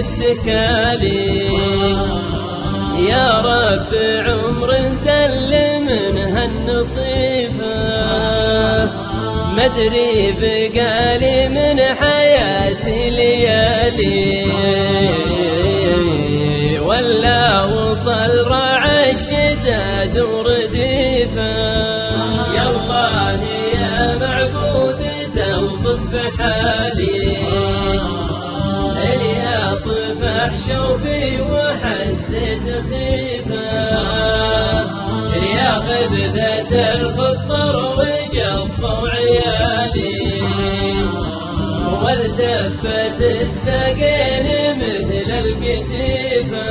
التكالي. يا رب عمر سلم منها النصيفة، مدري بقالي من حياتي ليالي، ولا وصل رعى الشداد ورديفه. يا الله يا معبود تلطف بحالي، اللي اطفح شوفي وحسيت خيفه، ياخذ ذات الخطر وجبوا عيالي، والتفت الساقين مثل القتيفه،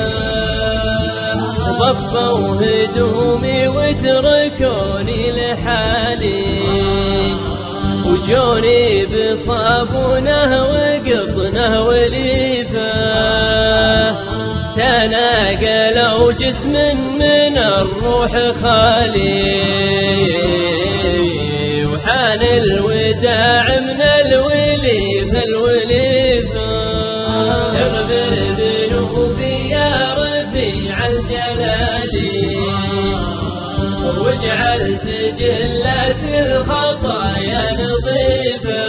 ضفوا هدومي وتركوني لحالي، وجوني بصابونه وقطنه وليفه، تناقلوا جسم من الروح خالي، وحان الوداع من الوليفه الوليفه. اغفر ذنوبي يا رفيع الجلال، واجعل سجلات الخطايا نظيفه،